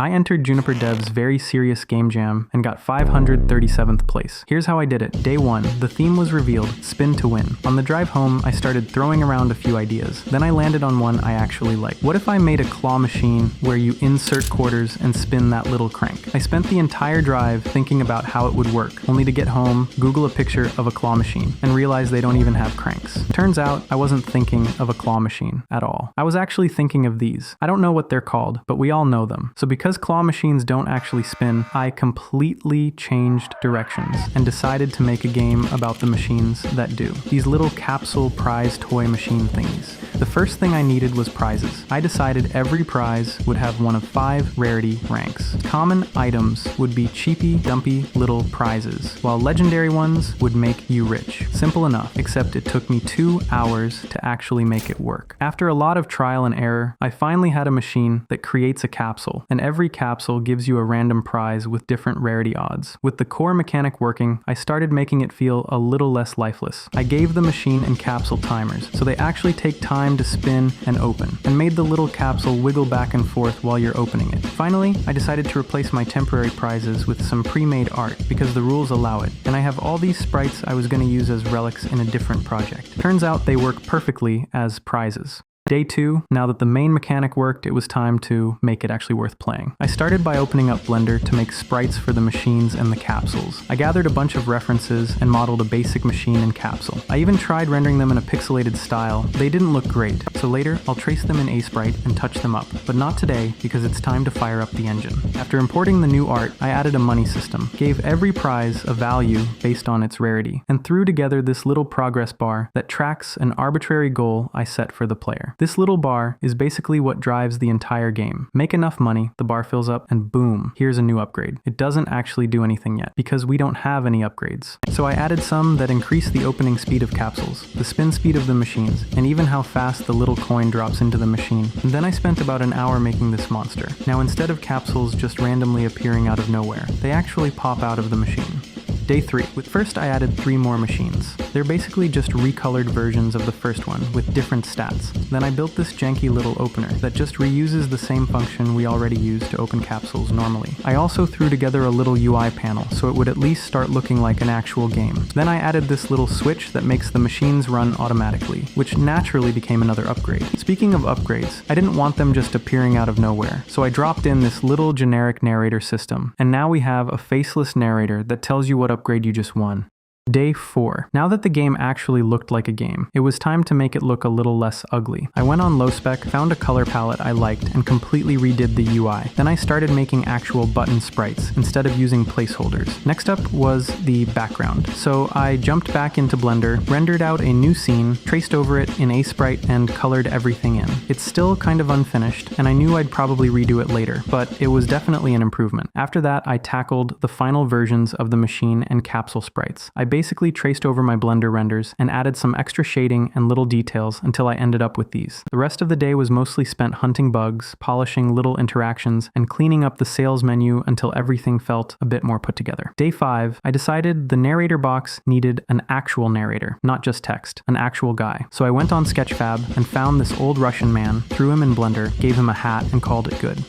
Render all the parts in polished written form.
I entered Juniper Dev's very serious game jam and got 537th place. Here's how I did it. Day 1, the theme was revealed, spin to win. On the drive home, I started throwing around a few ideas. Then I landed on one I actually liked. What if I made a claw machine where you insert quarters and spin that little crank? I spent the entire drive thinking about how it would work, only to get home, Google a picture of a claw machine, and realize they don't even have cranks. Turns out, I wasn't thinking of a claw machine at all. I was actually thinking of these. I don't know what they're called, but we all know them. So because claw machines don't actually spin, I completely changed directions and decided to make a game about the machines that do. These little capsule prize toy machine thingies. The first thing I needed was prizes. I decided every prize would have one of 5 rarity ranks. Common items would be cheapy, dumpy little prizes, while legendary ones would make you rich. Simple enough, except it took me 2 hours to actually make it work. After a lot of trial and error, I finally had a machine that creates a capsule, and every capsule gives you a random prize with different rarity odds. With the core mechanic working, I started making it feel a little less lifeless. I gave the machine and capsule timers, so they actually take time to spin and open, and made the little capsule wiggle back and forth while you're opening it. Finally, I decided to replace my temporary prizes with some pre-made art, because the rules allow it, and I have all these sprites I was going to use as relics in a different project. Turns out they work perfectly as prizes. Day 2, now that the main mechanic worked, it was time to make it actually worth playing. I started by opening up Blender to make sprites for the machines and the capsules. I gathered a bunch of references and modeled a basic machine and capsule. I even tried rendering them in a pixelated style. They didn't look great, so later I'll trace them in Asprite and touch them up. But not today, because it's time to fire up the engine. After importing the new art, I added a money system, gave every prize a value based on its rarity, and threw together this little progress bar that tracks an arbitrary goal I set for the player. This little bar is basically what drives the entire game. Make enough money, the bar fills up, and boom, here's a new upgrade. It doesn't actually do anything yet, because we don't have any upgrades. So I added some that increase the opening speed of capsules, the spin speed of the machines, and even how fast the little coin drops into the machine. And then I spent about an hour making this monster. Now instead of capsules just randomly appearing out of nowhere, they actually pop out of the machine. Day 3. First I added 3 more machines. They're basically just recolored versions of the first one with different stats. Then I built this janky little opener that just reuses the same function we already use to open capsules normally. I also threw together a little UI panel so it would at least start looking like an actual game. Then I added this little switch that makes the machines run automatically, which naturally became another upgrade. Speaking of upgrades, I didn't want them just appearing out of nowhere, so I dropped in this little generic narrator system, and now we have a faceless narrator that tells you what upgrade you just won. Day 4. Now that the game actually looked like a game, it was time to make it look a little less ugly. I went on low spec, found a color palette I liked, and completely redid the UI. Then I started making actual button sprites instead of using placeholders. Next up was the background. So I jumped back into Blender, rendered out a new scene, traced over it in Asprite, and colored everything in. It's still kind of unfinished, and I knew I'd probably redo it later, but it was definitely an improvement. After that, I tackled the final versions of the machine and capsule sprites. I basically traced over my Blender renders and added some extra shading and little details until I ended up with these. The rest of the day was mostly spent hunting bugs, polishing little interactions, and cleaning up the sales menu until everything felt a bit more put together. Day 5, I decided the narrator box needed an actual narrator, not just text, an actual guy. So I went on Sketchfab and found this old Russian man, threw him in Blender, gave him a hat, and called it good.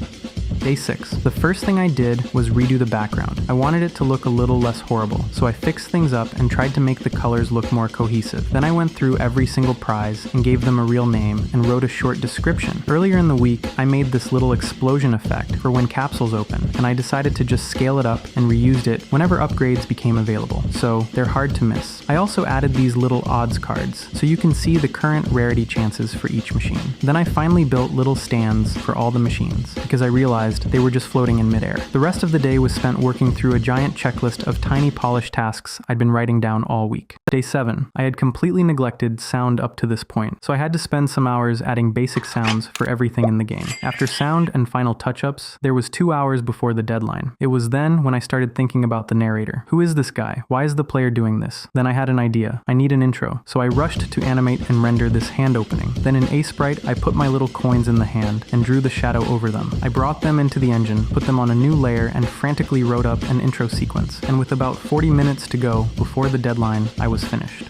Day 6. The first thing I did was redo the background. I wanted it to look a little less horrible, so I fixed things up and tried to make the colors look more cohesive. Then I went through every single prize and gave them a real name and wrote a short description. Earlier in the week, I made this little explosion effect for when capsules open, and I decided to just scale it up and reused it whenever upgrades became available, so they're hard to miss. I also added these little odds cards, so you can see the current rarity chances for each machine. Then I finally built little stands for all the machines, because I realized they were just floating in midair. The rest of the day was spent working through a giant checklist of tiny polished tasks I'd been writing down all week. Day 7. I had completely neglected sound up to this point, so I had to spend some hours adding basic sounds for everything in the game. After sound and final touch-ups, there was 2 hours before the deadline. It was then when I started thinking about the narrator. Who is this guy? Why is the player doing this? Then I had an idea. I need an intro, so I rushed to animate and render this hand opening. Then in Asprite, I put my little coins in the hand and drew the shadow over them. I brought them into the engine, put them on a new layer, and frantically wrote up an intro sequence. And with about 40 minutes to go before the deadline, I was finished.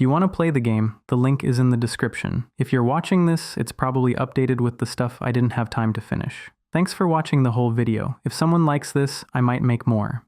If you want to play the game, the link is in the description. If you're watching this, it's probably updated with the stuff I didn't have time to finish. Thanks for watching the whole video. If someone likes this, I might make more.